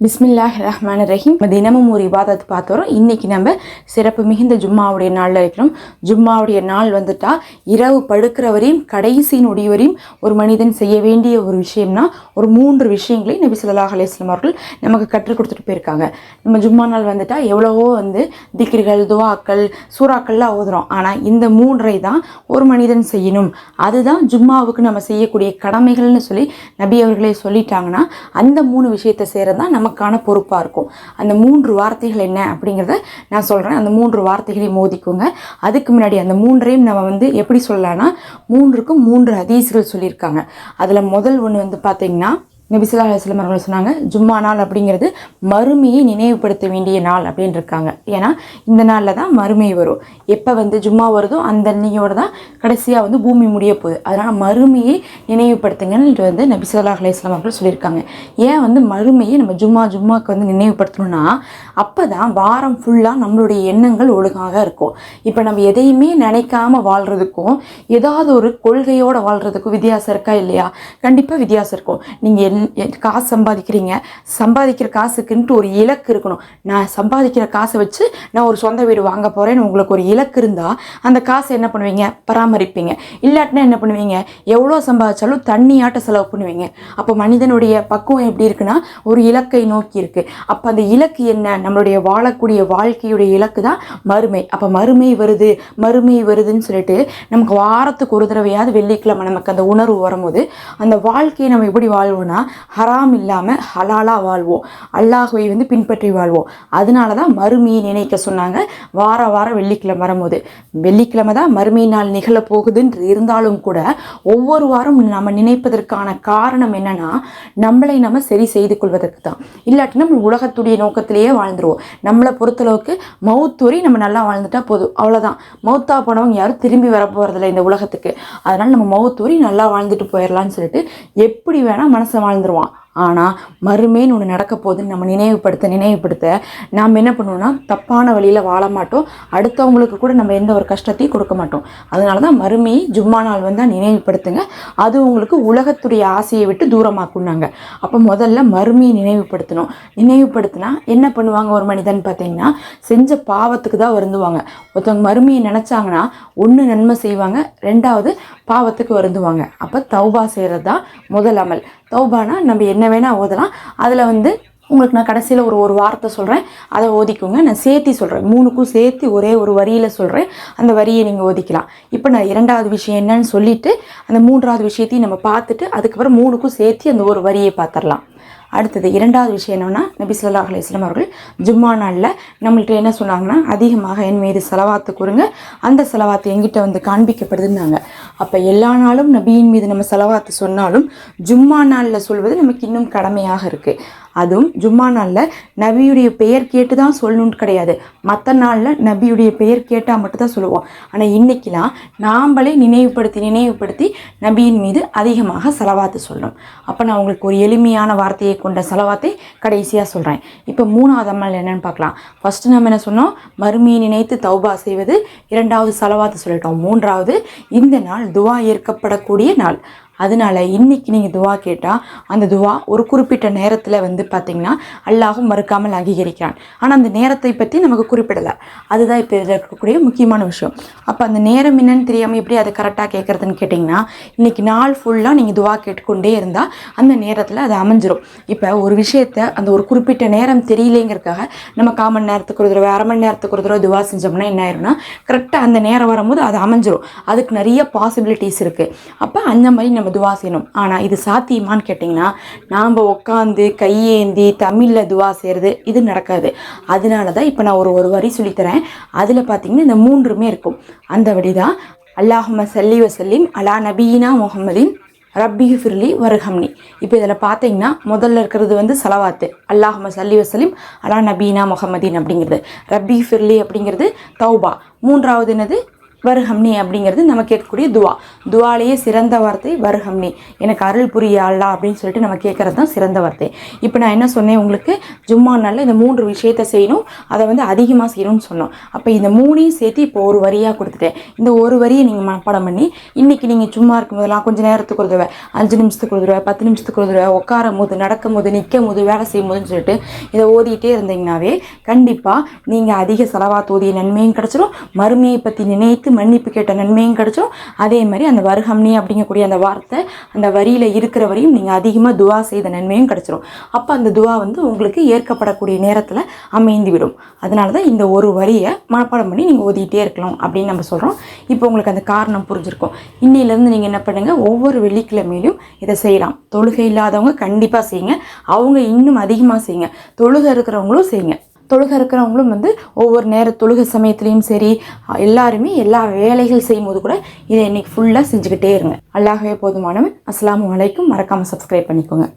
பிஸ்மில்லாஹ் ரஹ்மான் ரஹீம். தினமும் ஒரு இபாதத் பார்த்தோம். இன்னைக்கு நம்ம சிறப்பு மிகுந்த ஜும்மாவுடைய நாளில் இருக்கிறோம். ஜும்மாவுடைய நாள் வந்துட்டா இரவு படுக்கிற வரையும் கடைசி நொடி வரையும் ஒரு மனிதன் செய்ய வேண்டிய ஒரு விஷயம்னா ஒரு 3 விஷயங்களை நபி ஸல்லல்லாஹு அலைஹி வஸல்லம் அவர்கள் நமக்கு கற்றுக் கொடுத்துட்டு போயிருக்காங்க. நம்ம ஜும்மா நாள் வந்துட்டா எவ்வளவோ திக்ர்கள், துவாக்கள், சூறாக்கள்லாம் ஓதுறோம். ஆனால் இந்த 3ஐ தான் ஒரு மனிதன் செய்யணும். அதுதான் ஜும்மாவுக்கு நம்ம செய்யக்கூடிய கடமைகள்னு சொல்லி நபி அவர்களே சொல்லிட்டாங்கன்னா அந்த 3 விஷயத்தை செய்கிறது தான் நமக்கான பொறுப்பாக இருக்கும். அந்த 3 வார்த்தைகள் என்ன அப்படிங்கிறத நான் சொல்கிறேன். அந்த 3 வார்த்தைகளையும் மோதிக்கோங்க. அதுக்கு முன்னாடி அந்த 3ஐயும் நம்ம எப்படி சொல்லலாம்னா 3க்கும் 3 ஹதீஸ்கள் சொல்லியிருக்காங்க. அதில் முதல் ஒன்று பார்த்தீங்கன்னா நபி ஸல்லல்லாஹு அலைஹி வஸல்லம் அவர்கள் சொன்னாங்க, ஜும்மா நாள் அப்படிங்கிறது மறுமையை நினைவுபடுத்த வேண்டிய நாள் அப்படின்னு இருக்காங்க. ஏன்னா இந்த நாளில் தான் மறுமை வரும். எப்போ ஜும்மா வருதோ அந்த அன்னையோட தான் கடைசியாக பூமி முடிய போகுது. அதனால் மறுமையை நினைவுபடுத்துங்கன்னு நபி ஸல்லல்லாஹு அலைஹி வஸல்லம் அவர்கள் சொல்லியிருக்காங்க. ஏன் மறுமையை நம்ம ஜும்மாக்கு நினைவுபடுத்தணும்னா அப்போ தான் வாரம் ஃபுல்லாக நம்மளுடைய எண்ணங்கள் ஒழுங்காக இருக்கும். இப்போ நம்ம எதையுமே நினைக்காம வாழ்கிறதுக்கும் ஏதாவது ஒரு கொள்கையோடு வாழ்கிறதுக்கும் வித்தியாசம் இருக்கா இல்லையா? கண்டிப்பாக வித்தியாசம் இருக்கும். நீங்கள் காசு சம்பாதிக்கிற காசுக்குன்ட்டு ஒரு இலக்கு இருக்கணும். நான் சம்பாதிக்கிற காசை வச்சு நான் ஒரு சொந்த வீடு வாங்க போகிறேன்னு உங்களுக்கு ஒரு இலக்கு இருந்தால் அந்த காசை என்ன பண்ணுவீங்க? பராமரிப்பீங்க. இல்லாட்டினா என்ன பண்ணுவீங்க? எவ்வளோ சம்பாதிச்சாலும் தண்ணியாட்ட செலவு பண்ணுவீங்க. அப்போ மனிதனுடைய பக்குவம் எப்படி இருக்குன்னா ஒரு இலக்கை நோக்கி இருக்குது. அப்போ அந்த இலக்கு என்ன? நம்மளுடைய வாழக்கூடிய வாழ்க்கையுடைய இலக்கு தான் மறுமை. அப்போ மறுமை வருதுன்னு சொல்லிட்டு நமக்கு வாரத்துக்கு ஒரு தடவையாவது வெள்ளிக்கிழமை நமக்கு அந்த உணர்வு வரும்போது அந்த வாழ்க்கையை நம்ம எப்படி வாழ்வோம்னா ஹராம் இல்லாமல் ஹலாலாக வாழ்வோம். அல்லாஹ்வை பின்பற்றி வாழ்வோம். அதனால தான் மறுமையை நினைக்க சொன்னாங்க. வாரம் வெள்ளிக்கிழமை வரும்போது வெள்ளிக்கிழமை தான் மறுமை நாள் நிகழ போகுதுன்னு இருந்தாலும் கூட ஒவ்வொரு வாரம் நம்ம நினைப்பதற்கான காரணம் என்னன்னா நம்மளை நம்ம சரி செய்து கொள்வதற்கு தான். இல்லாட்டி நம்ம உலகத்துடைய நோக்கத்திலேயே வாழ்ந்துருவோம். நம்மளை பொறுத்தளவுக்கு மௌத்தூரி நம்ம நல்லா வாழ்ந்துட்டா போதும், அவ்வளோதான். மௌத்தா போனவங்க யாரும் திரும்பி வர போகிறதில்ல இந்த உலகத்துக்கு. அதனால் நம்ம மௌத்தூரி நல்லா வாழ்ந்துட்டு போயிடலான்னு சொல்லிட்டு எப்படி வேணால் மனசை வாழ்ந்துருவான். ஆனால் மறுமைன்னு ஒன்று நடக்க போகுதுன்னு நம்ம நினைவுபடுத்த நாம் என்ன பண்ணுவோம்னா தப்பான வழியில் வாழ மாட்டோம். அடுத்தவங்களுக்கு கூட நம்ம எந்த ஒரு கஷ்டத்தையும் கொடுக்க மாட்டோம். அதனால தான் மறுமையை ஜும்மா நாள் நினைவுபடுத்துங்க. அது உங்களுக்கு உலகத்துடைய ஆசையை விட்டு தூரமாக்குனாங்க. அப்போ முதல்ல மறுமையை நினைவுபடுத்தினா என்ன பண்ணுவாங்க ஒரு மனிதன் பார்த்தீங்கன்னா செஞ்ச பாவத்துக்கு தான் வருந்துவாங்க. ஒருத்தவங்க மறுமையை நினச்சாங்கன்னா ஒன்று நன்மை செய்வாங்க, 2வது பாவத்துக்கு வருந்துவாங்க. அப்போ தௌபா செய்கிறது தான் முதல் அமல். தௌபானா நம்ம என்ன வேணால் ஓதலாம். அதில் உங்களுக்கு நான் கடைசியில் ஒரு வார்த்தை சொல்கிறேன், அதை ஓதிக்கோங்க. நான் சேர்த்தி சொல்கிறேன், 3க்கும் சேர்த்து ஒரே ஒரு வரியில் சொல்கிறேன். அந்த வரியை நீங்கள் ஓதிக்கலாம். இப்போ நான் 2வது விஷயம் என்னன்னு சொல்லிவிட்டு அந்த 3வது விஷயத்தையும் நம்ம பார்த்துட்டு அதுக்கப்புறம் 3க்கும் சேர்த்து அந்த ஒரு வரியை பார்த்துடலாம். அடுத்தது 2வது விஷயம் என்னன்னா நபி ஸல்லல்லாஹு அலைஹி வஸல்லம் அவர்கள் ஜும்மா நாளில் நம்மள்கிட்ட என்ன சொன்னாங்கன்னா அதிகமாக என் மீது செலவாத்து கூறுங்க, அந்த செலவாத்து எங்கிட்ட காண்பிக்கப்படுதுன்னாங்க. அப்போ எல்லா நாளும் நபியின் மீது நம்ம செலவாத்து சொன்னாலும் ஜும்மா நாளில் சொல்வது நமக்கு இன்னும் கடமையாக இருக்குது. அதுவும் ஜும்மா நாளில் நபியுடைய பெயர் கேட்டு தான் சொல்லணும்னு கிடையாது. மற்ற நாளில் நபியுடைய பெயர் கேட்டால் மட்டும்தான் சொல்லுவோம். ஆனால் இன்றைக்கெலாம் நாம்ளே நினைவுபடுத்தி நபியின் மீது அதிகமாக செலவாத்து சொல்லணும். அப்போ நான் உங்களுக்கு ஒரு எளிமையான வார்த்தையை கொண்ட செலவாத்தை கடைசியாக சொல்கிறேன். இப்போ 3வது அமல் என்னென்னு பார்க்கலாம். ஃபஸ்ட்டு நம்ம என்ன சொன்னோம்? மறுமையை நினைத்து தௌபா செய்வது. 2வது செலவாத்து சொல்லிட்டோம். 3வது இந்த நாள் துவா ஏற்கப்படக்கூடிய நாள். அதனால இன்னைக்கு நீங்கள் துவா கேட்டால் அந்த துவா ஒரு குறிப்பிட்ட நேரத்தில் பார்த்திங்கன்னா அல்லாஹும் மறுக்காமல் அங்கீகரிக்கிறான். ஆனால் அந்த நேரத்தை பற்றி நமக்கு குறிப்பிடலை. அதுதான் இப்போ இதில் இருக்கக்கூடிய முக்கியமான விஷயம். அப்போ அந்த நேரம் என்னன்னு தெரியாமல் எப்படி அதை கரெக்டாக கேட்குறதுன்னு கேட்டிங்கன்னா இன்றைக்கி நாள் ஃபுல்லாக நீங்கள் துவா கேட்டுக்கொண்டே இருந்தால் அந்த நேரத்தில் அது அமைஞ்சிரும். இப்போ ஒரு விஷயத்தை அந்த ஒரு குறிப்பிட்ட நேரம் தெரியலேங்கிறதுக்காக நம்ம 1/4 மணி நேரத்துக்கு ஒரு தடவை 1/2 மணி நேரத்துக்கு ஒரு தடவை துவா செஞ்சோம்னா என்ன ஆயிரும்னா கரெக்டாக அந்த நேரம் வரும்போது அது அமைஞ்சிரும். அதுக்கு நிறைய பாசிபிலிட்டிஸ் இருக்குது. அப்போ அந்த மாதிரி நம்ம துவா செய்யணும். ஆனால் இது சாத்தியமான்னு கேட்டிங்கன்னா நாம் உட்காந்து கையேந்தி தமிழில் துவா செய்கிறது இது நடக்காது. அதனால தான் இப்போ நான் ஒரு வரி சொல்லித்தரேன். அதில் பார்த்திங்கன்னா இந்த 3மே இருக்கும். அந்த வரி தான் அல்லாஹும்ம ஸல்லி வஸல்லிம் அலா நபியினா முஹம்மதின் ரப்பி ஃபிர்லி வர்ஹம்னி. இப்போ இதில் பார்த்தீங்கன்னா முதல்ல இருக்கிறது சலவாத்து, அல்லாஹும்ம ஸல்லி வஸல்லிம் அலா நபியினா முஹம்மதின் அப்படிங்கிறது. ரப்பி ஃபிர்லி அப்படிங்கிறது தௌபா. 3வது என்னது? வருஹம்னி அப்படிங்கிறது நம்ம கேட்கக்கூடிய துவாலேயே சிறந்த வார்த்தை வருஹம்னி, எனக்கு அருள் புரிய அல்லா அப்படின்னு சொல்லிட்டு நம்ம கேட்கறது தான் சிறந்த வார்த்தை. இப்போ நான் என்ன சொன்னேன், உங்களுக்கு ஜும்மா நாளில் இந்த 3 விஷயத்தை செய்யணும், அதை வந்து அதிகமாக செய்யணும்னு சொன்னோம். அப்போ இந்த 3ஐயும் சேர்த்து இப்போ ஒரு வரியாக கொடுத்துட்டேன். இந்த ஒரு வரியை நீங்கள் மனப்பாடம் பண்ணி இன்றைக்கி நீங்கள் சும்மா இருக்கும்போதெல்லாம் கொஞ்சம் நேரத்துக்கு ஒரு தடவை, 5 நிமிஷத்துக்கு ஒரு தடவை, 10 நிமிஷத்துக்கு ஒரு தடவை, உட்காரும் போது, நடக்கும் போது, நிற்கும் போது, வேலை செய்யும் போதுன்னு சொல்லிட்டு இதை ஓதிக்கிட்டே இருந்தீங்கன்னாவே கண்டிப்பாக நீங்கள் அதிக செலவாத் ஓதிய நன்மையும் கிடச்சிரும், மறுமையை பற்றி நினைத்து மன்னிப்பு கேட்ட நன்மையும் கிடச்சிரும். அதே மாதிரி அந்த வருஹம்னி அப்படிங்கக்கூடிய அந்த வார்த்தை அந்த வரியில் இருக்கிற வரையும் நீங்கள் அதிகமாக துவா செய்த நன்மையும் கிடச்சிரும். அப்போ அந்த துவா வந்து உங்களுக்கு ஏற்கப்படக்கூடிய நேரத்தில் அமைந்து விடும். அதனால தான் இந்த ஒரு வரியை மனப்பாடம் பண்ணி நீங்கள் ஓதிக்கிட்டே இருக்கலாம் அப்படின்னு நம்ம சொல்கிறோம். இப்போ உங்களுக்கு அந்த காரணம் புரிஞ்சிருக்கும். இன்னிலேருந்து நீங்கள் என்ன பண்ணுங்கள், ஒவ்வொரு வெள்ளிக்கிழமையிலும் இதை செய்யலாம். தொழுகை இல்லாதவங்க கண்டிப்பாக செய்யுங்க, அவங்க இன்னும் அதிகமாக செய்யுங்க. தொழுகை இருக்கிறவங்களும் செய்யுங்க. தொழுகை இருக்கிறவங்களும் வந்து ஒவ்வொரு தொழுகை சமயத்துலேயும் சரி, எல்லாருமே எல்லா வேலைகள் செய்யும் போது கூட இதை இன்னைக்கு ஃபுல்லாக செஞ்சுக்கிட்டே இருங்க. அல்லாஹ்வே போதுமானவன். அஸ்ஸலாமு அலைக்கும். மறக்காமல் சப்ஸ்கிரைப் பண்ணிக்கோங்க.